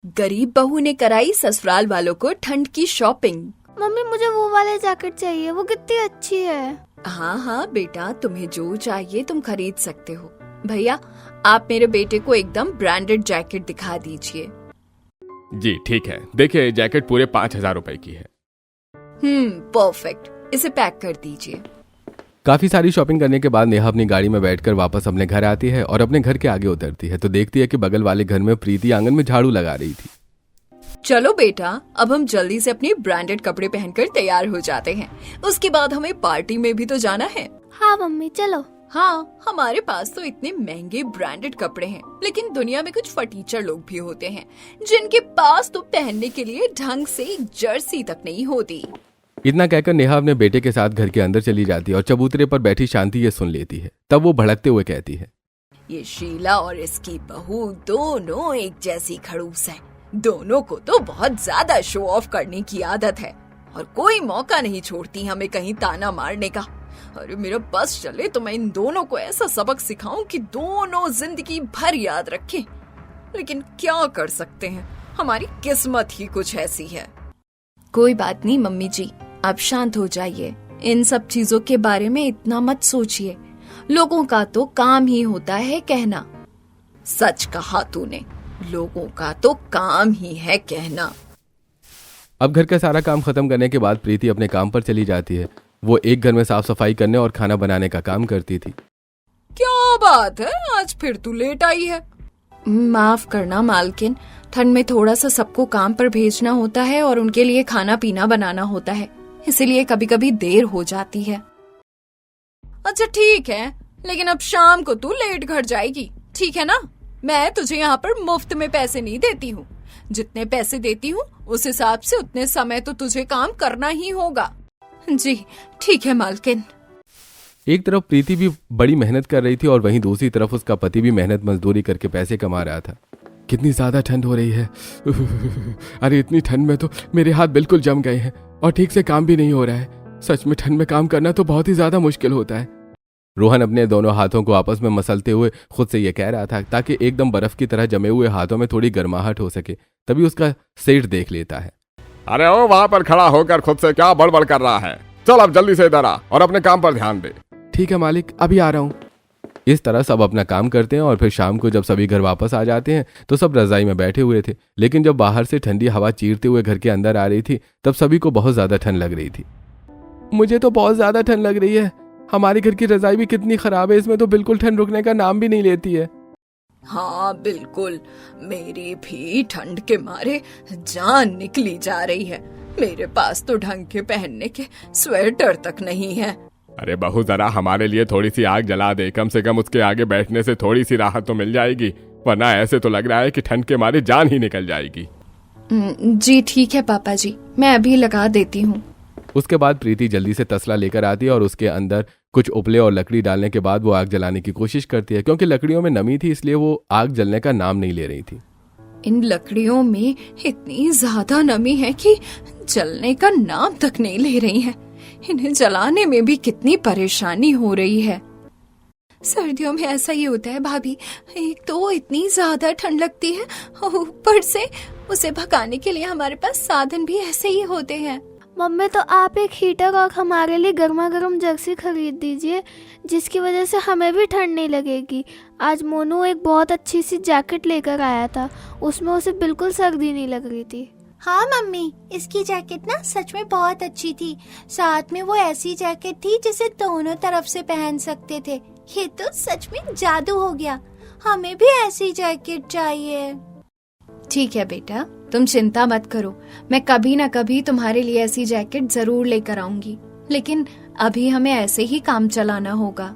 गरीब बहू ने कराई ससुराल वालों को ठंड की शॉपिंग। मम्मी मुझे वो वाले जैकेट चाहिए, वो कितनी अच्छी है। हाँ हाँ बेटा, तुम्हें जो चाहिए तुम खरीद सकते हो। भैया आप मेरे बेटे को एकदम ब्रांडेड जैकेट दिखा दीजिए। जी ठीक है, देखिए जैकेट पूरे 5,000 रुपए की है। परफेक्ट, इसे पैक कर दीजिए। काफी सारी शॉपिंग करने के बाद नेहा अपनी गाड़ी में बैठकर वापस अपने घर आती है और अपने घर के आगे उतरती है तो देखती है कि बगल वाले घर में प्रीति आंगन में झाड़ू लगा रही थी। चलो बेटा, अब हम जल्दी से अपने ब्रांडेड कपड़े पहनकर तैयार हो जाते हैं। उसके बाद हमें पार्टी में भी तो जाना है। हाँ मम्मी चलो। हाँ, हमारे पास तो इतने महंगे ब्रांडेड कपड़े हैं, लेकिन दुनिया में कुछ फटीचर लोग भी होते हैं जिनके पास तो पहनने के लिए ढंग से एक जर्सी तक नहीं होती। इतना कहकर नेहा अपने बेटे के साथ घर के अंदर चली जाती है और चबूतरे पर बैठी शांति ये सुन लेती है। तब वो भड़कते हुए कहती है, ये शीला और इसकी बहू दोनों एक जैसी खड़ूस है। दोनों को तो बहुत ज्यादा शो ऑफ करने की आदत है और कोई मौका नहीं छोड़ती हमें कहीं ताना मारने का। अरे मेरा बस चले तो मैं इन दोनों को ऐसा सबक सिखाऊं कि दोनों जिंदगी भर याद रखें। लेकिन क्या कर सकते हैं, हमारी किस्मत ही कुछ ऐसी है। कोई बात नहीं मम्मी जी, आप शांत हो जाइए। इन सब चीजों के बारे में इतना मत सोचिए। लोगों का तो काम ही होता है कहना। सच कहा तूने, लोगों का तो काम ही है कहना। अब घर का सारा काम खत्म करने के बाद प्रीति अपने काम पर चली जाती है। वो एक घर में साफ सफाई करने और खाना बनाने का काम करती थी। क्या बात है, आज फिर तू लेट आई है? माफ करना मालकिन, ठंड में थोड़ा सा सबको काम पर भेजना होता है और उनके लिए खाना पीना बनाना होता है, इसीलिए कभी कभी देर हो जाती है। अच्छा ठीक है, लेकिन अब शाम को तू लेट घर जाएगी, ठीक है ना? मैं तुझे यहाँ पर मुफ्त में पैसे नहीं देती हूँ। जितने पैसे देती हूँ उस हिसाब से उतने समय तो तुझे काम करना ही होगा। जी ठीक है मालकिन। एक तरफ प्रीति भी बड़ी मेहनत कर रही थी और वहीं दूसरी तरफ उसका पति भी मेहनत मजदूरी करके पैसे कमा रहा था। कितनी ज्यादा ठंड हो रही है। अरे इतनी ठंड में तो मेरे हाथ बिल्कुल जम गए हैं और ठीक से काम भी नहीं हो रहा है। सच में ठंड में काम करना तो बहुत ही ज्यादा मुश्किल होता है। रोहन अपने दोनों हाथों को आपस में मसलते हुए खुद से यह कह रहा था ताकि एकदम बर्फ की तरह जमे हुए हाथों में थोड़ी गर्माहट हो सके। तभी उसका सेठ देख लेता है। अरे ओ वहां पर खड़ा होकर खुद से क्या बड़बड़ कर रहा है? चल अब जल्दी से इधर आ और अपने काम पर ध्यान दे। ठीक है मालिक, अभी आ रहा हूँ। इस तरह सब अपना काम करते हैं और फिर शाम को जब सभी घर वापस आ जाते हैं तो सब रजाई में बैठे हुए थे। लेकिन जब बाहर से ठंडी हवा चीरते हुए घर के अंदर आ रही थी तब सभी को बहुत ज्यादा ठंड लग रही थी। मुझे तो बहुत ज्यादा ठंड लग रही है। हमारे घर की रजाई भी कितनी खराब है, इसमें तो बिल्कुल ठंड रुकने का नाम भी नहीं लेती है। हाँ बिल्कुल, मेरी भी ठंड के मारे जान निकली जा रही है। मेरे पास तो ढंग के पहनने के स्वेटर तक नहीं है। अरे बहू जरा हमारे लिए थोड़ी सी आग जला दे, कम से कम उसके आगे बैठने से थोड़ी सी राहत तो मिल जाएगी, वरना ऐसे तो लग रहा है कि ठंड के मारे जान ही निकल जाएगी। जी ठीक है पापा जी, मैं अभी लगा देती हूँ। उसके बाद प्रीति जल्दी से तसला लेकर आती है और उसके अंदर कुछ उपले और लकड़ी डालने के बाद वो आग जलाने की कोशिश करती है। क्योंकि लकड़ियों में नमी थी इसलिए वो आग जलने का नाम नहीं ले रही थी। इन लकड़ियों में इतनी ज्यादा नमी है कि जलने का नाम तक नहीं ले रही है। इन्हें जलाने में भी कितनी परेशानी हो रही है। सर्दियों में ऐसा ही होता है भाभी, एक तो इतनी ज्यादा ठंड लगती है, ऊपर से उसे भगाने के लिए हमारे पास साधन भी ऐसे ही होते हैं। मम्मी तो आप एक हीटर और हमारे लिए गर्मा गर्म जर्सी खरीद दीजिए, जिसकी वजह से हमें भी ठंड नहीं लगेगी। आज मोनू एक बहुत अच्छी सी जैकेट लेकर आया था, उसमें उसे बिल्कुल सर्दी नहीं लग रही थी। हाँ मम्मी, इसकी जैकेट ना सच में बहुत अच्छी थी। साथ में वो ऐसी जैकेट थी जिसे दोनों तरफ से पहन सकते थे। ये तो सच में जादू हो गया। हमें भी ऐसी जैकेट चाहिए। ठीक है बेटा, तुम चिंता मत करो, मैं कभी न कभी तुम्हारे लिए ऐसी जैकेट जरूर लेकर आऊंगी। लेकिन अभी हमें ऐसे ही काम चलाना होगा।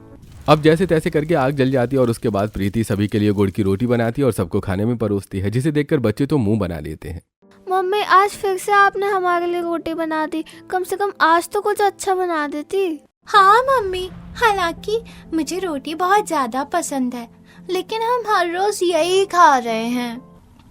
अब जैसे तैसे करके आग जल जाती है और उसके बाद प्रीति सभी के लिए गुड़ की रोटी बनाती है और सबको खाने में परोसती है, जिसे देखकर बच्चे तो मुंह बना लेते हैं। मम्मी आज फिर से आपने हमारे लिए रोटी बना दी, कम से कम आज तो कुछ अच्छा बना देती। हाँ मम्मी, हालांकि मुझे रोटी बहुत ज्यादा पसंद है, लेकिन हम हर रोज यही खा रहे हैं।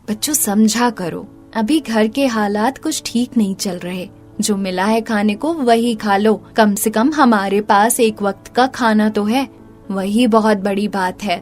बच्चों समझा करो, अभी घर के हालात कुछ ठीक नहीं चल रहे। जो मिला है खाने को वही खा लो। कम से कम हमारे पास एक वक्त का खाना तो है, वही बहुत बड़ी बात है।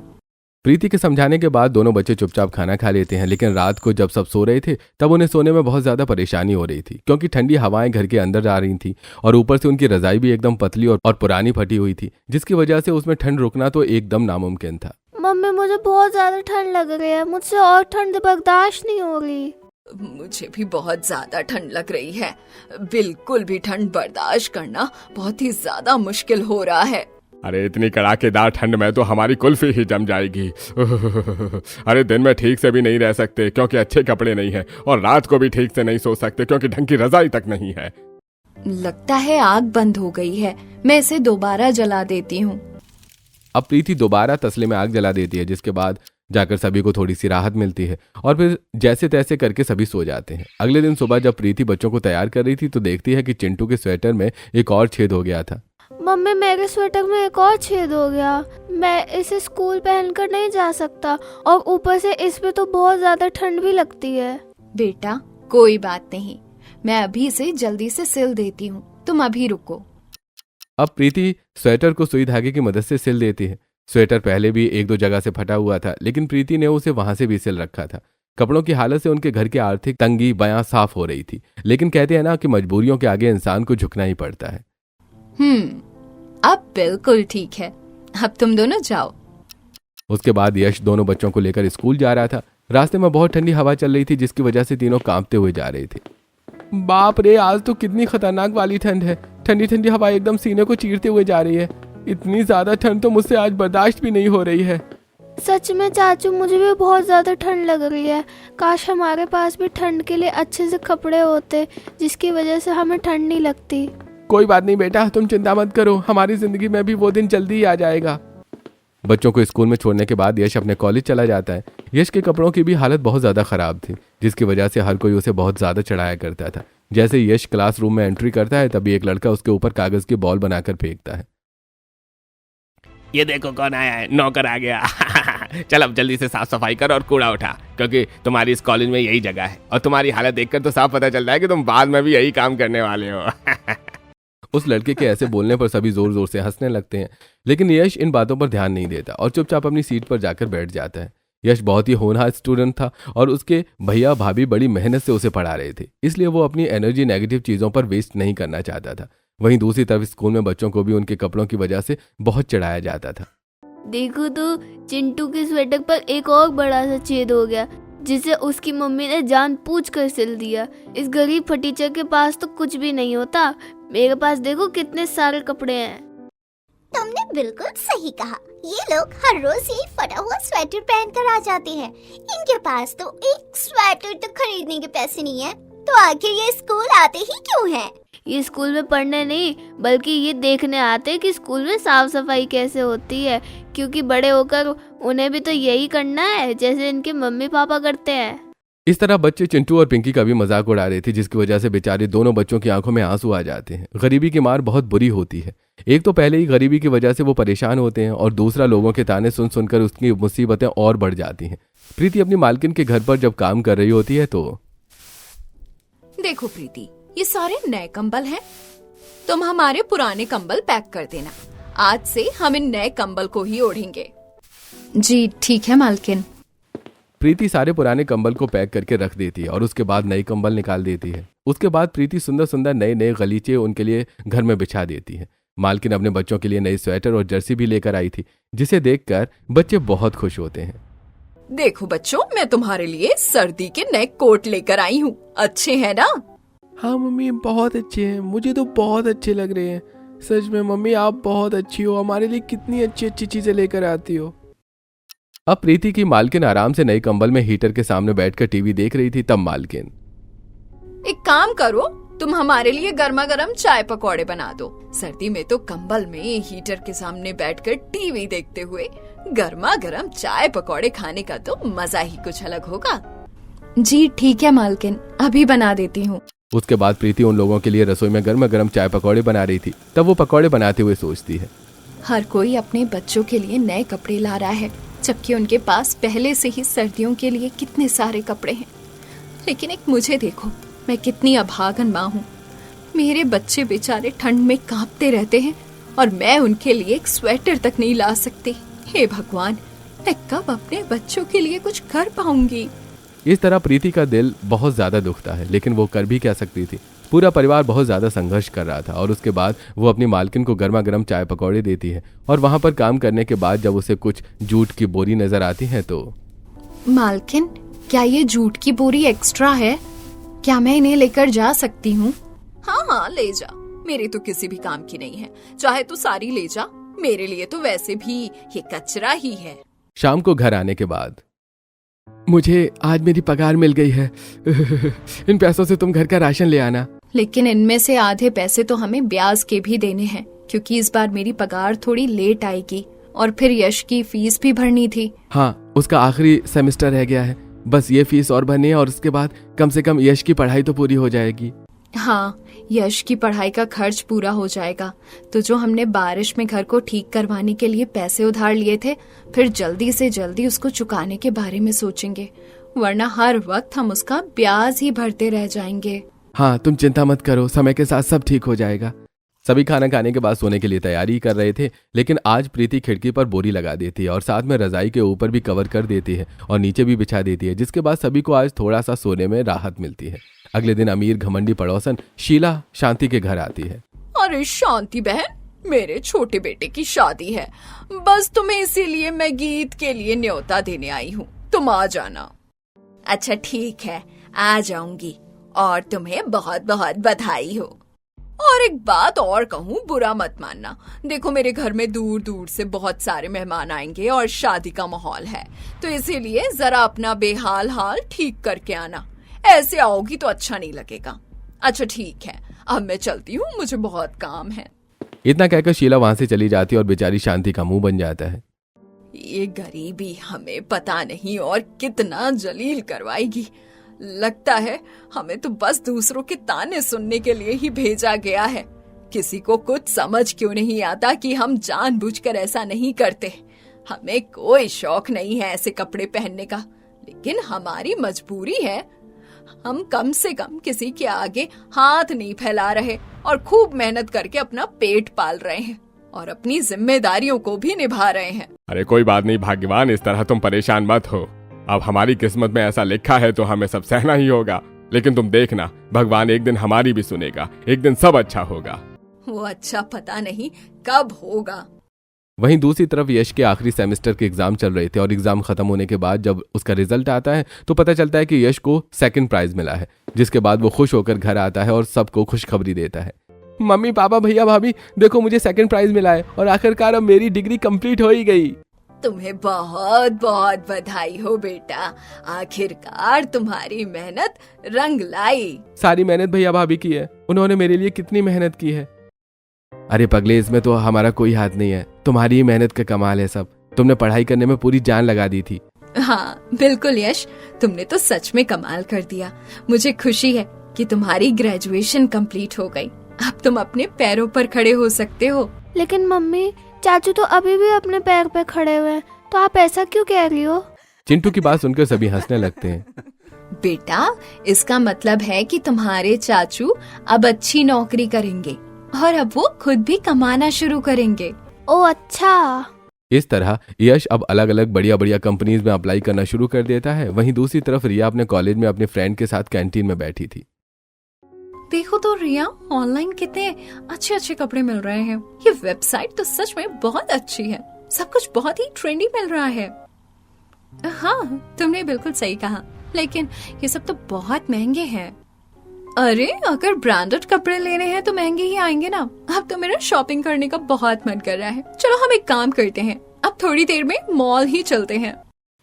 प्रीति के समझाने के बाद दोनों बच्चे चुपचाप खाना खा लेते हैं, लेकिन रात को जब सब सो रहे थे तब उन्हें सोने में बहुत ज्यादा परेशानी हो रही थी, क्योंकि ठंडी हवाएं घर के अंदर जा रही थी और ऊपर से उनकी रजाई भी एकदम पतली और पुरानी फटी हुई थी, जिसकी वजह से उसमें ठंड रुकना तो एकदम नामुमकिन था। मम्मी मुझे बहुत ज्यादा ठंड लग रही है, मुझसे और ठंड बर्दाश्त नहीं हो रही। मुझे भी बहुत ज्यादा ठंड लग रही है। बिल्कुल भी ठंड बर्दाश्त करना बहुत ही ज्यादा मुश्किल हो रहा है। अरे इतनी कड़ाकेदार ठंड में तो हमारी कुल्फी ही जम जाएगी। अरे दिन में ठीक से भी नहीं रह सकते क्योंकि अच्छे कपड़े नहीं हैं, और रात को भी ठीक से नहीं सो सकते क्योंकि ढंग की रजाई तक नहीं है। लगता है आग बंद हो गई है, मैं इसे दोबारा जला देती हूँ। अब प्रीति दोबारा तसले में आग जला देती है, जिसके बाद जाकर सभी को थोड़ी सी राहत मिलती है और फिर जैसे तैसे करके सभी सो जाते हैं। अगले दिन सुबह जब प्रीति बच्चों को तैयार कर रही थी तो देखती है कि चिंटू के स्वेटर में एक और छेद हो गया था। मम्मी मेरे स्वेटर में एक और छेद हो गया, मैं इसे स्कूल पहनकर नहीं जा सकता और ऊपर से इस पे तो बहुत ज्यादा ठंड भी लगती है। बेटा कोई बात नहीं, मैं अभी इसे जल्दी से सिल देती हूँ, तुम अभी रुको। अब प्रीति स्वेटर को सुई धागे की मदद से सिल देती है। स्वेटर पहले भी एक दो जगह से फटा हुआ था, लेकिन प्रीति ने उसे वहां से भी सिल रखा था। कपड़ों की हालत से उनके घर की आर्थिक तंगी बयां साफ हो रही थी, लेकिन कहते हैं ना कि मजबूरियों के आगे इंसान को झुकना ही पड़ता है। अब बिल्कुल ठीक है, अब तुम दोनों जाओ। उसके बाद यश दोनों बच्चों को लेकर स्कूल जा रहा था। रास्ते में बहुत ठंडी हवा चल रही थी, जिसकी वजह से तीनों कांपते हुए जा रहे थे। बाप रे, आज तो कितनी खतरनाक वाली ठंड है। ठंडी ठंडी हवा एकदम सीने को चीरते हुए जा रही है। इतनी ज्यादा ठंड तो मुझसे आज बर्दाश्त भी नहीं हो रही है। सच में चाचू, मुझे भी बहुत ज्यादा ठंड लग रही है। काश हमारे पास भी ठंड के लिए अच्छे से कपड़े होते, जिसकी वजह से हमें ठंड नहीं लगती। कोई बात नहीं बेटा, तुम चिंता मत करो, हमारी जिंदगी में भी वो दिन जल्दी ही आ जाएगा। बच्चों को स्कूल में छोड़ने के बाद यश अपने कॉलेज चला जाता है। यश के कपड़ों की भी हालत बहुत ज्यादा खराब थी, जिसकी वजह से हर कोई उसे बहुत ज्यादा चढ़ाया करता था। जैसे यश क्लासरूम में एंट्री करता है तभी एक लड़का उसके ऊपर कागज की बॉल बनाकर फेंकता है। ये देखो कौन आया है, नौकर आ गया। चल अब जल्दी से साफ सफाई कर और कूड़ा उठा, क्योंकि तुम्हारी इस कॉलेज में यही जगह है और तुम्हारी हालत देखकर तो साफ पता चलता है कि तुम बाद में भी यही काम करने वाले हो। उस लड़के के ऐसे बोलने पर सभी जोर जोर से हंसने लगते हैं, लेकिन यश इन बातों पर ध्यान नहीं देता और चुपचाप अपनी सीट पर जाकर बैठ जाता है। यश बहुत ही होनहार स्टूडेंट था और उसके भैया भाभी बड़ी मेहनत से उसे पढ़ा रहे थे, इसलिए वो अपनी एनर्जी नेगेटिव चीजों पर वेस्ट नहीं करना चाहता था। वहीं दूसरी तरफ स्कूल में बच्चों को भी उनके कपड़ों की वजह से बहुत चढ़ाया जाता था। देखो तो चिंटू के स्वेटर पर एक और बड़ा सा छेद हो गया, जिसे उसकी मम्मी ने जानबूझकर सिल दिया। इस गरीब फटीचर के पास तो कुछ भी नहीं होता, मेरे पास देखो कितने सारे कपड़े हैं। तुमने बिल्कुल सही कहा, ये लोग हर रोज यही फटा हुआ स्वेटर पहन कर आ जाते हैं। इनके पास तो एक स्वेटर तो खरीदने के पैसे नहीं है, तो आखिर ये स्कूल आते ही क्यों हैं? ये स्कूल में पढ़ने नहीं, बल्कि ये देखने आते हैं कि स्कूल में साफ सफाई कैसे होती है, क्योंकि बड़े होकर उन्हें भी तो यही करना है जैसे इनके मम्मी पापा करते हैं। इस तरह बच्चे चिंटू और पिंकी का भी मजाक उड़ा रहे थे, जिसकी वजह से बेचारे दोनों बच्चों की आंखों में आंसू आ जाते हैं। गरीबी की मार बहुत बुरी होती है। एक तो पहले ही गरीबी की वजह से वो परेशान होते हैं और दूसरा लोगों के ताने सुन सुनकर उसकी मुसीबतें और बढ़ जाती हैं। प्रीति अपनी मालकिन के घर पर जब काम कर रही होती है तो देखो प्रीति, ये सारे नए कंबल हैं, तुम हमारे पुराने कंबल पैक कर देना। आज से हम इन नए कंबल को ही ओढ़ेंगे। जी ठीक है मालकिन। प्रीति सारे पुराने कंबल को पैक करके रख देती है और उसके बाद नए कंबल निकाल देती है। उसके बाद प्रीति सुंदर सुंदर नए नए गलीचे उनके लिए घर में बिछा देती है। मालकिन अपने बच्चों के लिए नई स्वेटर और जर्सी भी लेकर आई थी, जिसे देखकर बच्चे बहुत खुश होते हैं। देखो बच्चों, मैं तुम्हारे लिए सर्दी के नए कोट लेकर आई हूँ, अच्छे हैं ना? हाँ मम्मी, बहुत अच्छे हैं, मुझे तो बहुत अच्छे लग रहे हैं। सच में मम्मी, आप बहुत अच्छी हो, हमारे लिए कितनी अच्छी अच्छी चीजें लेकर आती हो। अब प्रीति की मालकिन आराम से नए कंबल में हीटर के सामने बैठकर टीवी देख रही थी। तब मालकिन, एक काम करो, तुम हमारे लिए गर्मा गर्म चाय पकौड़े बना दो। सर्दी में तो कंबल में हीटर के सामने बैठकर टीवी देखते हुए गर्मा गर्म चाय पकौड़े खाने का तो मजा ही कुछ अलग होगा। जी ठीक है मालकिन, अभी बना देती हूँ। उसके बाद प्रीति उन लोगों के लिए रसोई में गर्मा गर्म चाय पकौड़े बना रही थी। तब वो पकौड़े बनाते हुए सोचती है, हर कोई अपने बच्चों के लिए नए कपड़े ला रहा है, जबकि उनके पास पहले से ही सर्दियों के लिए कितने सारे कपड़े हैं। लेकिन एक मुझे देखो, मैं कितनी अभागन माँ हूँ। मेरे बच्चे बेचारे ठंड में कांपते रहते हैं और मैं उनके लिए एक स्वेटर तक नहीं ला सकती। हे भगवान, मैं कब अपने बच्चों के लिए कुछ कर पाऊंगी। इस तरह प्रीति का दिल बहुत ज्यादा दुखता है, लेकिन वो कर भी क्या सकती थी। पूरा परिवार बहुत ज्यादा संघर्ष कर रहा था और उसके बाद वो अपनी मालकिन को गर्मा गर्म चाय पकौड़े देती है और वहां पर काम करने के बाद जब उसे कुछ जूट की बोरी नजर आती है तो मालकिन, क्या ये जूट की बोरी एक्स्ट्रा है? क्या मैं इन्हें लेकर जा सकती हूँ? हाँ हाँ, ले जा, मेरे तो किसी भी काम की नहीं है, चाहे तू सारी ले जा, मेरे लिए तो वैसे भी ये कचरा ही है। शाम को घर आने के बाद, मुझे आज मेरी पगार मिल गई है, इन पैसों से तुम घर का राशन ले आना। लेकिन इनमें से आधे पैसे तो हमें ब्याज के भी देने हैं, क्योंकि इस बार मेरी पगार थोड़ी लेट आएगी और फिर यश की फीस भी भरनी थी। हाँ, उसका आखिरी सेमेस्टर रह गया है, बस ये फीस और भरनी है और उसके बाद कम से कम यश की पढ़ाई तो पूरी हो जाएगी। हाँ, यश की पढ़ाई का खर्च पूरा हो जाएगा। तो जो हमने बारिश में घर को ठीक करवाने के लिए पैसे उधार लिए थे, फिर जल्दी से जल्दी उसको चुकाने के बारे में सोचेंगे, वरना हर वक्त हम उसका ब्याज ही भरते रह जाएंगे। हाँ, तुम चिंता मत करो, समय के साथ सब ठीक हो जाएगा। सभी खाना खाने के बाद सोने के लिए तैयारी कर रहे थे, लेकिन आज प्रीति खिड़की पर बोरी लगा देती है और साथ में रजाई के ऊपर भी कवर कर देती है और नीचे भी बिछा देती है, जिसके बाद सभी को आज थोड़ा सा सोने में राहत मिलती है। अगले दिन अमीर घमंडी पड़ोसन शीला शांति के घर आती है। अरे शांति बहन, मेरे छोटे बेटे की शादी है, बस तुम्हें इसीलिए मैं गीत के लिए न्योता देने आई हूँ, तुम आ जाना। अच्छा ठीक है, आ जाऊंगी और तुम्हें बहुत बहुत बधाई हो। और एक बात और कहूँ, बुरा मत मानना, देखो मेरे घर में दूर दूर से बहुत सारे मेहमान आएंगे और शादी का माहौल है, तो इसीलिए जरा अपना बेहाल हाल ठीक करके आना, ऐसे आओगी तो अच्छा नहीं लगेगा। अच्छा ठीक है, अब मैं चलती हूँ, मुझे बहुत काम है। इतना कहकर शीला वहां से चली जाती है और बेचारी शांति का मुंह बन जाता है। ये गरीबी हमें पता नहीं और कितना जलील करवाएगी। लगता है हमें तो बस दूसरों के ताने सुनने के लिए ही भेजा गया है। किसी को कुछ समझ क्यों नहीं आता कि हम जानबूझकर ऐसा नहीं करते। हमें कोई शौक नहीं है ऐसे कपड़े पहनने का, लेकिन हमारी मजबूरी है। हम कम से कम किसी के आगे हाथ नहीं फैला रहे और खूब मेहनत करके अपना पेट पाल रहे हैं और अपनी जिम्मेदारियों को भी निभा रहे हैं। अरे कोई बात नहीं भाग्यवान, इस तरह तुम परेशान मत हो। अब हमारी किस्मत में ऐसा लिखा है तो हमें सब सहना ही होगा, लेकिन तुम देखना, भगवान एक दिन हमारी भी सुनेगा, एक दिन सब अच्छा होगा। वो अच्छा पता नहीं कब होगा। वहीं दूसरी तरफ यश के आखिरी सेमेस्टर के एग्जाम चल रहे थे और एग्जाम खत्म होने के बाद जब उसका रिजल्ट आता है तो पता चलता है कि यश को सेकंड प्राइज मिला है, जिसके बाद वो खुश होकर घर आता है और सबको खुशखबरी देता है। मम्मी पापा भैया भाभी, देखो मुझे सेकंड प्राइज मिला है और आखिरकार अब मेरी डिग्री कंप्लीट हो ही गई। तुम्हें बहुत बहुत बधाई हो बेटा, आखिरकार तुम्हारी मेहनत रंग लाई। सारी मेहनत भैया भाभी की है, उन्होंने मेरे लिए कितनी मेहनत की है। अरे पगले, इसमें तो हमारा कोई हाथ नहीं है, तुम्हारी ही मेहनत का कमाल है सब। तुमने पढ़ाई करने में पूरी जान लगा दी थी। हाँ बिल्कुल यश, तुमने तो सच में कमाल कर दिया। मुझे खुशी है कि तुम्हारी ग्रेजुएशन कंप्लीट हो गई, अब तुम अपने पैरों पर खड़े हो सकते हो। लेकिन मम्मी, चाचू तो अभी भी अपने पैर पे खड़े हुए हैं, तो आप ऐसा क्यों कह रही हो? चिंटू की बात सुनकर सभी हंसने लगते हैं। बेटा, इसका मतलब है कि तुम्हारे चाचू अब अच्छी नौकरी करेंगे और अब वो खुद भी कमाना शुरू करेंगे। ओ अच्छा। इस तरह यश अब अलग अलग बढ़िया बढ़िया कंपनीज में अप्लाई करना शुरू कर देता है। वहीं दूसरी तरफ रिया अपने कॉलेज में अपने फ्रेंड के साथ कैंटीन में बैठी थी। देखो तो रिया, ऑनलाइन कितने अच्छे अच्छे कपड़े मिल रहे हैं। ये वेबसाइट तो सच में बहुत अच्छी है, सब कुछ बहुत ही ट्रेंडी मिल रहा है। हाँ तुमने बिल्कुल सही कहा, लेकिन ये सब तो बहुत महंगे हैं। अरे अगर ब्रांडेड कपड़े लेने हैं तो महंगे ही आएंगे ना। अब तो मेरा शॉपिंग करने का बहुत मन कर रहा है। चलो हम एक काम करते हैं, अब थोड़ी देर में मॉल ही चलते हैं।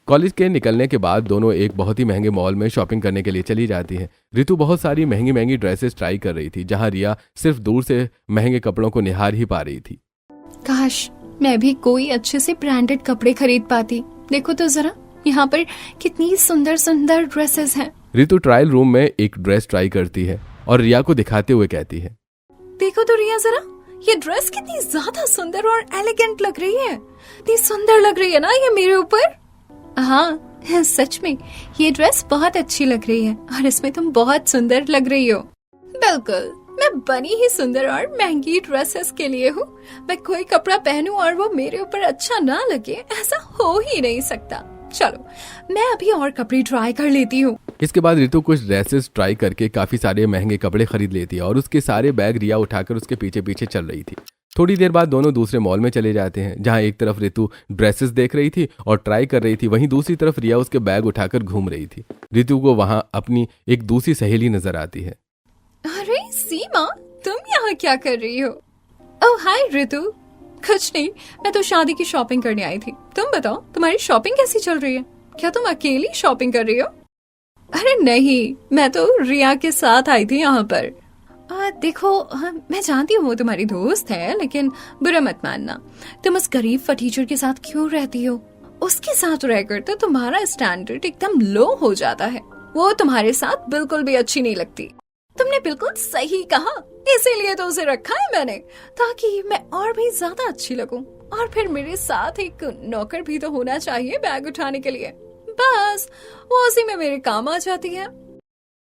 कॉलेज के निकलने के बाद दोनों एक बहुत ही महंगे मॉल में शॉपिंग करने के लिए चली जाती है। ऋतु बहुत सारी महंगी महंगी ड्रेसेस ट्राई कर रही थी, जहां रिया सिर्फ दूर से महंगे कपड़ों को निहार ही पा रही थी। काश मैं भी कोई अच्छे से ब्रांडेड कपड़े खरीद पाती। देखो तो जरा, यहाँ पर कितनी सुंदर सुंदर ड्रेसेस हैं। ऋतु ट्रायल रूम में एक ड्रेस ट्राई करती है और रिया को दिखाते हुए कहती है, देखो तो रिया जरा, ये ड्रेस कितनी ज्यादा सुंदर और एलिगेंट लग रही है। इतनी सुंदर लग रही है ना ये मेरे ऊपर। हाँ सच में ये ड्रेस बहुत अच्छी लग रही है और इसमें तुम बहुत सुंदर लग रही हो। बिल्कुल, मैं बनी ही सुंदर और महंगी ड्रेसेस के लिए हूँ। मैं कोई कपड़ा पहनूं और वो मेरे ऊपर अच्छा ना लगे, ऐसा हो ही नहीं सकता। चलो मैं अभी और कपड़े ट्राई कर लेती हूँ। इसके बाद रितु कुछ ड्रेसेस ट्राई करके काफी सारे महंगे कपड़े खरीद लेती है और उसके सारे बैग रिया उठाकर उसके पीछे पीछे चल रही थी। थोड़ी देर बाद दोनों दूसरे मॉल में चले जाते हैं, जहां एक तरफ रितु ड्रेसेस देख रही थी और ट्राई कर रही थी, वहीं दूसरी तरफ रिया उसके बैग उठाकर घूम रही थी। रितु को वहां अपनी एक दूसरी सहेली नजर आती है। अरे सीमा, तुम यहाँ क्या कर रही हो? ओह हाय रितु। कुछ नहीं, मैं तो शादी की शॉपिंग करने आई थी। तुम बताओ, तुम्हारी शॉपिंग कैसी चल रही है? क्या तुम अकेली शॉपिंग कर रही हो? अरे नहीं, मैं तो रिया के साथ आई थी यहाँ पर। देखो, मैं जानती हूँ वो तुम्हारी दोस्त है, लेकिन बुरा मत मानना। तुम उस गरीब फटीचर के साथ क्यों रहती हो? उसके साथ रहकर तो तुम्हारा स्टैंडर्ड एकदम लो हो जाता है। वो तुम्हारे साथ बिल्कुल भी अच्छी नहीं लगती। तुमने बिल्कुल सही कहा, इसीलिए तो उसे रखा है मैंने, ताकि मैं और भी ज्यादा अच्छी लगूं। और फिर मेरे साथ एक नौकर भी तो होना चाहिए बैग उठाने के लिए। बस वो उसी में मेरे काम आ जाती है।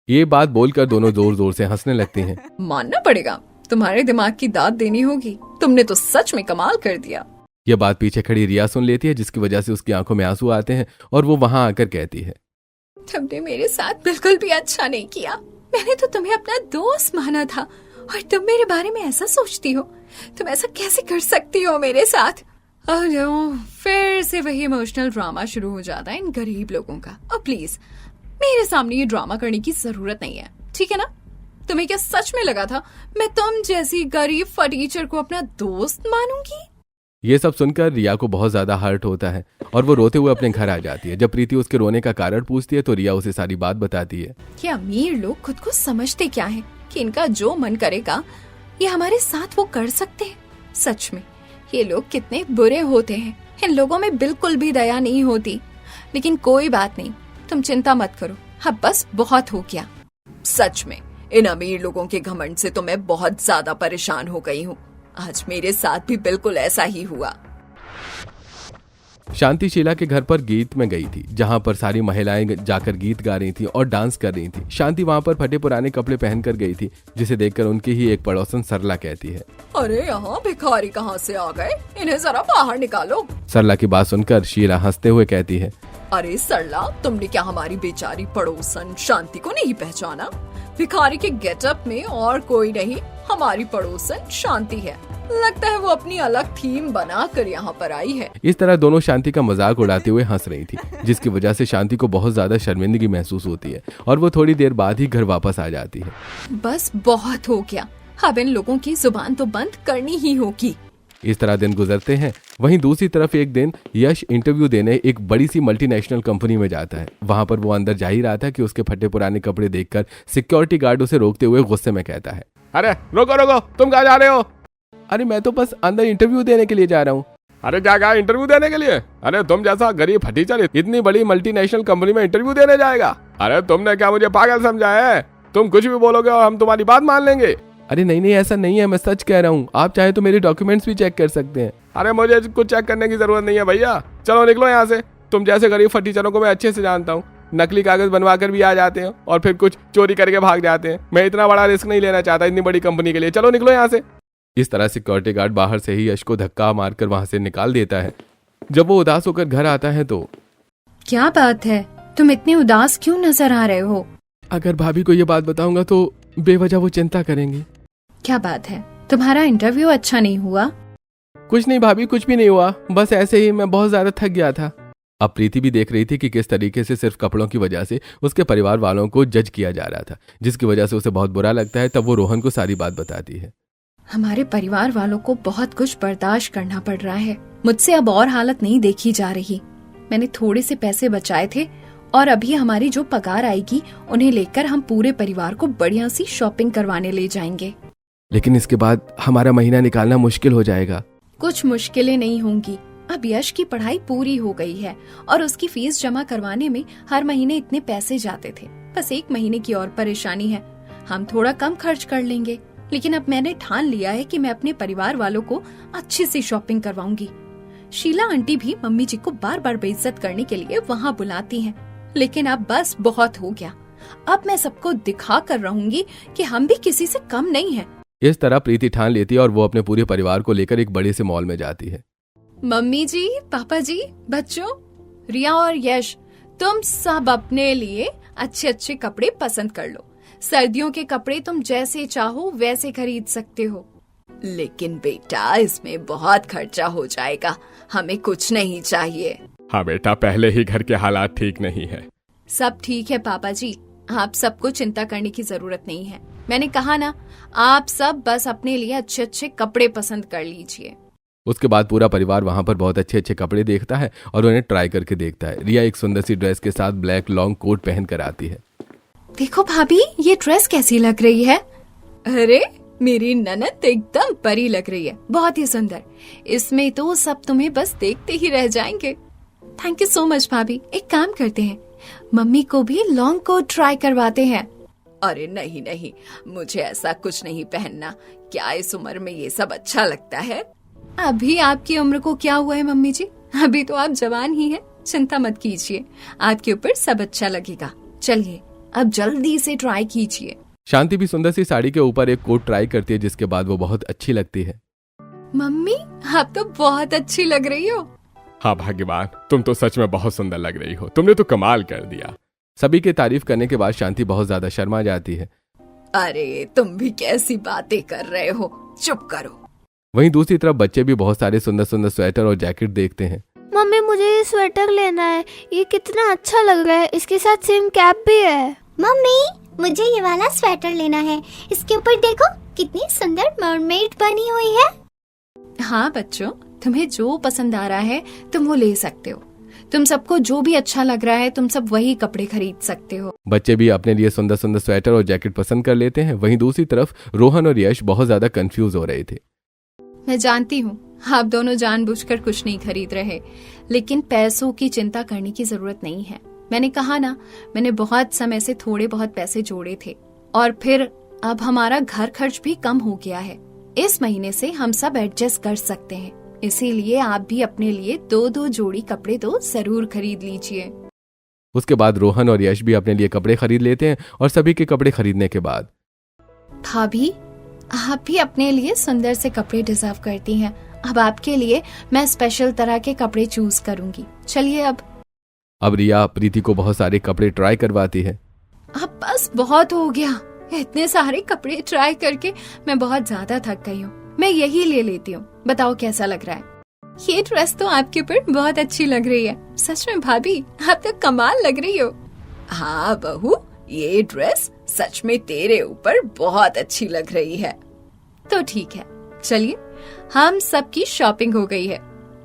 ये बात बोलकर दोनों जोर जोर से हंसने लगती हैं। मानना पड़ेगा, तुम्हारे दिमाग की दाद देनी होगी। तुमने तो सच में कमाल कर दिया। यह बात पीछे खड़ी रिया सुन लेती है, जिसकी वजह से उसकी आंखों में आंसू आते हैं और वो वहां आकर कहती है, तुमने मेरे साथ बिल्कुल भी अच्छा नहीं किया। मैंने तो तुम्हें अपना दोस्त माना था और तुम मेरे बारे में ऐसा सोचती हो। तुम ऐसा कैसे कर सकती हो मेरे साथ? फिर से वही इमोशनल ड्रामा शुरू हो जाता है इन गरीब लोगों का। और प्लीज मेरे सामने ये ड्रामा करने की जरूरत नहीं है, ठीक है ना? तुम्हें क्या सच में लगा था मैं तुम जैसी गरीब फटीचर को अपना दोस्त मानूंगी? ये सब सुनकर रिया को बहुत ज्यादा हर्ट होता है और वो रोते हुए अपने घर आ जाती है। जब प्रीति उसके रोने का कारण पूछती है तो रिया उसे सारी बात बताती है। ये अमीर लोग खुद को समझते क्या है कि इनका जो मन करेगा ये हमारे साथ वो कर सकते हैं। सच में ये लोग कितने बुरे होते हैं। इन लोगों में बिल्कुल भी दया नहीं होती। लेकिन कोई बात नहीं, तुम चिंता मत करो। हाँ बस बहुत हो गया। सच में इन अमीर लोगों के घमंड से तो मैं बहुत ज्यादा परेशान हो गई हूँ। आज मेरे साथ भी बिल्कुल ऐसा ही हुआ। शांति शीला के घर पर गीत में गई थी, जहां पर सारी महिलाएं जाकर गीत गा रही थी और डांस कर रही थी। शांति वहां पर फटे पुराने कपड़े पहनकर गई थी, जिसे देखकर उनकी ही एक पड़ोसन सरला कहती है, अरे यहाँ भिखारी कहाँ से आ गए? इन्हें जरा बाहर निकालो। सरला की बात सुनकर शीला हंसते हुए कहती है, अरे सरला, तुमने क्या हमारी बेचारी पड़ोसन शांति को नहीं पहचाना? भिखारी के गेटअप में और कोई नहीं, हमारी पड़ोसन शांति है। लगता है वो अपनी अलग थीम बनाकर यहाँ पर आई है। इस तरह दोनों शांति का मजाक उड़ाते हुए हंस रही थी, जिसकी वजह से शांति को बहुत ज्यादा शर्मिंदगी महसूस होती है और वो थोड़ी देर बाद ही घर वापस आ जाती है। बस बहुत हो गया, अब इन लोगों की जुबान तो बंद करनी ही होगी। इस तरह दिन गुजरते हैं। वहीं दूसरी तरफ एक दिन यश इंटरव्यू देने एक बड़ी सी मल्टीनेशनल कंपनी में जाता है। वहां पर वो अंदर जा ही रहा था कि उसके फटे पुराने कपड़े देखकर सिक्योरिटी गार्ड उसे रोकते हुए गुस्से में कहता है, अरे रोको रोको, तुम कहाँ जा रहे हो? अरे मैं तो बस अंदर इंटरव्यू देने के लिए जा रहा हूँ। अरे क्या कहा, इंटरव्यू देने के लिए? अरे तुम जैसा गरीब फटीचर इतनी बड़ी मल्टीनेशनल कंपनी में इंटरव्यू देने जाएगा? अरे तुमने क्या मुझे पागल समझा है? तुम कुछ भी बोलोगे और हम तुम्हारी बात मान लेंगे। अरे नहीं ऐसा नहीं है, मैं सच कह रहा हूँ। आप चाहे तो मेरे डॉक्यूमेंट्स भी चेक कर सकते हैं। अरे मुझे कुछ चेक करने की जरूरत नहीं है भैया, चलो निकलो यहाँ से। तुम जैसे गरीब फटीचरों को मैं अच्छे से जानता हूँ। नकली कागज बनवा कर भी आ जाते हैं और फिर कुछ चोरी करके भाग जाते हैं। मैं इतना बड़ा रिस्क नहीं लेना चाहता इतनी बड़ी कंपनी के लिए। चलो निकलो यहाँ से। इस तरह सिक्योरिटी गार्ड बाहर से ही यश को धक्का मारकर वहां से निकाल देता है। जब वो उदास होकर घर आता है तो, क्या बात है, तुम इतने उदास क्यों नजर आ रहे हो? अगर भाभी को ये बात बताऊंगा तो बेवजह वो चिंता करेंगे। क्या बात है, तुम्हारा इंटरव्यू अच्छा नहीं हुआ? कुछ नहीं भाभी, कुछ भी नहीं हुआ, बस ऐसे ही मैं बहुत ज्यादा थक गया था। अब प्रीति भी देख रही थी कि किस तरीके से सिर्फ कपड़ों की वजह से उसके परिवार वालों को जज किया जा रहा था, जिसकी वजह से उसे बहुत बुरा लगता है। तब वो रोहन को सारी बात बताती है। हमारे परिवार वालों को बहुत कुछ बर्दाश्त करना पड़ रहा है। मुझसे अब और हालत नहीं देखी जा रही। मैंने थोड़े से पैसे बचाए थे और अभी हमारी जो पगार आएगी उन्हें लेकर हम पूरे परिवार को बढ़िया सी शॉपिंग करवाने ले जाएंगे। लेकिन इसके बाद हमारा महीना निकालना मुश्किल हो जाएगा। कुछ मुश्किलें नहीं होंगी। अब यश की पढ़ाई पूरी हो गई है और उसकी फीस जमा करवाने में हर महीने इतने पैसे जाते थे। बस एक महीने की और परेशानी है, हम थोड़ा कम खर्च कर लेंगे। लेकिन अब मैंने ठान लिया है कि मैं अपने परिवार वालों को अच्छी सी शॉपिंग करवाऊंगी। शीला आंटी भी मम्मी जी को बार बार बेइज्जत करने के लिए वहाँ बुलाती हैं। लेकिन अब बस बहुत हो गया। अब मैं सबको दिखा कर रहूंगी कि हम भी किसी से कम नहीं हैं। इस तरह प्रीति ठान लेती है और वो अपने पूरे परिवार को लेकर एक बड़े से मॉल में जाती है। मम्मी जी, पापा जी, बच्चों, रिया और यश, तुम सब अपने लिए अच्छे अच्छे कपड़े पसंद कर लो। सर्दियों के कपड़े तुम जैसे चाहो वैसे खरीद सकते हो। लेकिन बेटा, इसमें बहुत खर्चा हो जाएगा, हमें कुछ नहीं चाहिए। हाँ बेटा, पहले ही घर के हालात ठीक नहीं है। सब ठीक है पापा जी, आप सबको चिंता करने की जरूरत नहीं है। मैंने कहा ना, आप सब बस अपने लिए अच्छे अच्छे कपड़े पसंद कर लीजिए। उसके बाद पूरा परिवार वहां पर बहुत अच्छे अच्छे कपड़े देखता है और उन्हें ट्राई करके देखता है। रिया एक सुंदर सी ड्रेस के साथ ब्लैक लॉन्ग कोट पहन कर आती है। देखो भाभी, ये ड्रेस कैसी लग रही है? अरे मेरी ननद एकदम परी लग रही है, बहुत ही सुंदर। इसमें तो सब तुम्हें बस देखते ही रह जाएंगे। थैंक यू सो मच भाभी। एक काम करते हैं, मम्मी को भी लॉन्ग कोट ट्राई करवाते हैं। अरे नहीं नहीं, मुझे ऐसा कुछ नहीं पहनना। क्या इस उम्र में ये सब अच्छा लगता है? अभी आपकी उम्र को क्या हुआ है मम्मी जी, अभी तो आप जवान ही हैं। चिंता मत कीजिए, आपके ऊपर सब अच्छा लगेगा। चलिए अब जल्दी से ट्राई कीजिए। शांति भी सुंदर सी साड़ी के ऊपर एक कोट ट्राई करती है, जिसके बाद वो बहुत अच्छी लगती है। मम्मी, आप तो बहुत अच्छी लग रही हो। हाँ भाग्यवान, तुम तो सच में बहुत सुंदर लग रही हो, तुमने तो कमाल कर दिया। सभी की तारीफ करने के बाद शांति बहुत ज्यादा शर्मा जाती है। अरे तुम भी कैसी बातें कर रहे हो, चुप करो। वहीं दूसरी तरफ बच्चे भी बहुत सारे सुंदर सुंदर स्वेटर और जैकेट देखते हैं। मम्मी, मुझे ये स्वेटर लेना है, ये कितना अच्छा लग रहा है, इसके साथ सेम कैप भी है। मम्मी, मुझे ये वाला स्वेटर लेना है, इसके ऊपर देखो कितनी सुंदर मरमेड बनी हुई है। हाँ बच्चों, तुम्हें जो पसंद आ रहा है तुम वो ले सकते हो। तुम सबको जो भी अच्छा लग रहा है तुम सब वही कपड़े खरीद सकते हो। बच्चे भी अपने लिए सुंदर सुंदर स्वेटर और जैकेट पसंद कर लेते हैं। वहीं दूसरी तरफ रोहन और यश बहुत ज्यादा कंफ्यूज हो रहे थे। मैं जानती हूँ आप दोनों जानबूझकर कुछ नहीं खरीद रहे, लेकिन पैसों की चिंता करने की जरूरत नहीं है। मैंने कहा ना, मैंने बहुत समय से थोड़े बहुत पैसे जोड़े थे और फिर अब हमारा घर खर्च भी कम हो गया है। इस महीने से हम सब एडजस्ट कर सकते हैं, इसीलिए आप भी अपने लिए 2-2 जोड़ी कपड़े तो जरूर खरीद लीजिए। उसके बाद रोहन और यश भी अपने लिए कपड़े खरीद लेते हैं और सभी के कपड़े खरीदने के बाद भाभी, आप भी अपने लिए सुंदर से कपड़े डिजर्व करती हैं। अब आपके लिए मैं स्पेशल तरह के कपड़े चूज करूंगी। चलिए अब रिया प्रीति को बहुत सारे कपड़े ट्राई करवाती है। अब बस बहुत हो गया, इतने सारे कपड़े ट्राई करके मैं बहुत ज्यादा थक गई हूँ। मैं यही ले लेती हूँ, बताओ कैसा लग रहा है? ये ड्रेस तो आपके ऊपर बहुत अच्छी लग रही है। सच में भाभी, आप तो कमाल लग रही हो। हाँ बहू, ये ड्रेस सच में तेरे ऊपर बहुत अच्छी लग रही है। तो ठीक है, चलिए हम सबकी शॉपिंग हो गई है,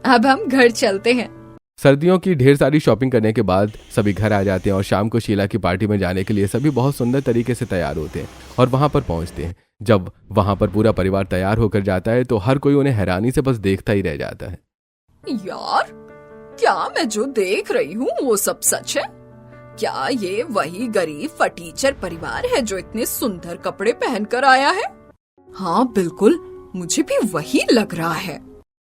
अब हम घर चलते हैं। सर्दियों की ढेर सारी शॉपिंग करने के बाद सभी घर आ जाते हैं और शाम को शीला की पार्टी में जाने के लिए सभी बहुत सुंदर तरीके से तैयार होते हैं और वहां पर पहुंचते हैं। जब वहां पर पूरा परिवार तैयार होकर जाता है तो हर कोई उन्हें हैरानी से बस देखता ही रह जाता है। यार, क्या मैं जो देख रही हूँ वो सब सच है? क्या ये वही गरीब फटीचर परिवार है जो इतने सुंदर कपड़े पहनकर आया है? हाँ बिल्कुल, मुझे भी वही लग रहा है।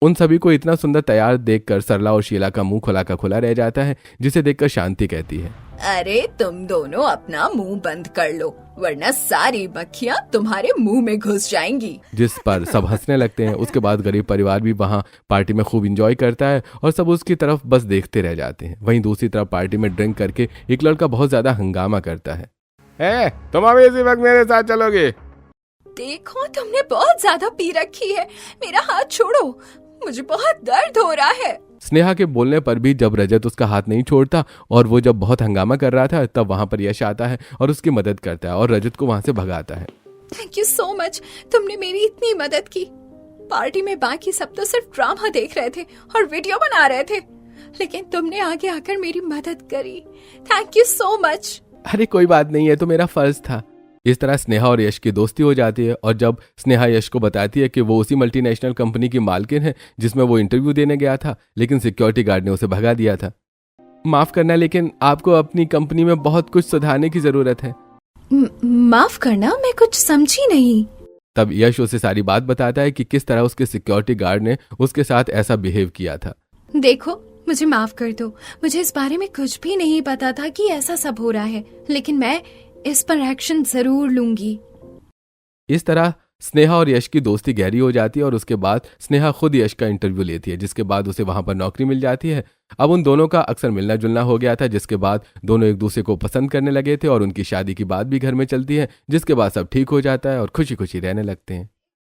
उन सभी को इतना सुंदर तैयार देखकर सरला और शीला का मुंह खुला का खुला रह जाता है, जिसे देखकर शांति कहती है, अरे तुम दोनों अपना मुंह बंद कर लो, वरना सारी मक्खियाँ तुम्हारे मुंह में घुस जाएंगी। जिस पर सब हंसने लगते हैं। उसके बाद गरीब परिवार भी वहां पार्टी में खूब एंजॉय करता है और सब उसकी तरफ बस देखते रह जाते हैं। वहीं दूसरी तरफ पार्टी में ड्रिंक करके एक लड़का बहुत ज्यादा हंगामा करता है। तुम अभी इसी वक्त मेरे साथ चलोगे? देखो, तुमने बहुत ज्यादा पी रखी है, मेरा हाथ छोड़ो, मुझे बहुत दर्द हो रहा है। स्नेहा के बोलने पर भी जब रजत उसका हाथ नहीं छोड़ता और वो जब बहुत हंगामा कर रहा था, तब वहां पर यश आता है और उसकी मदद करता है और रजत को वहां से भगाता है। थैंक यू सो मच, तुमने मेरी इतनी मदद की। पार्टी में बाकी सब तो सिर्फ ड्रामा देख रहे थे और वीडियो बना रहे थे, लेकिन तुमने आगे आकर मेरी मदद करी। Thank you so much. अरे कोई बात नहीं है, तो मेरा फर्ज था। इस तरह स्नेहा और यश की दोस्ती हो जाती है और जब स्नेहा यश को बताती है कि वो उसी मल्टीनेशनल कंपनी की मालकिन है जिसमें वो इंटरव्यू देने गया था, लेकिन सिक्योरिटी गार्ड ने उसे भगा दिया था। माफ करना, लेकिन आपको अपनी कंपनी में बहुत कुछ सुधारने की जरूरत है। माफ करना, मैं कुछ समझी नहीं। तब यश उसे सारी बात बताता है कि किस तरह उसके सिक्योरिटी गार्ड ने उसके साथ ऐसा बिहेव किया था। देखो, मुझे माफ कर दो, मुझे इस बारे में कुछ भी नहीं पता था कि ऐसा सब हो रहा है, लेकिन मैं इस पर एक्शन जरूर लूंगी। इस तरह स्नेहा और यश की दोस्ती गहरी हो जाती है और उसके बाद स्नेहा खुद यश का इंटरव्यू लेती है, जिसके बाद उसे वहां पर नौकरी मिल जाती है। अब उन दोनों का अक्सर मिलना जुलना हो गया था, जिसके बाद दोनों एक दूसरे को पसंद करने लगे थे और उनकी शादी की बात भी घर में चलती है, जिसके बाद सब ठीक हो जाता है और खुशी खुशी रहने लगते हैं।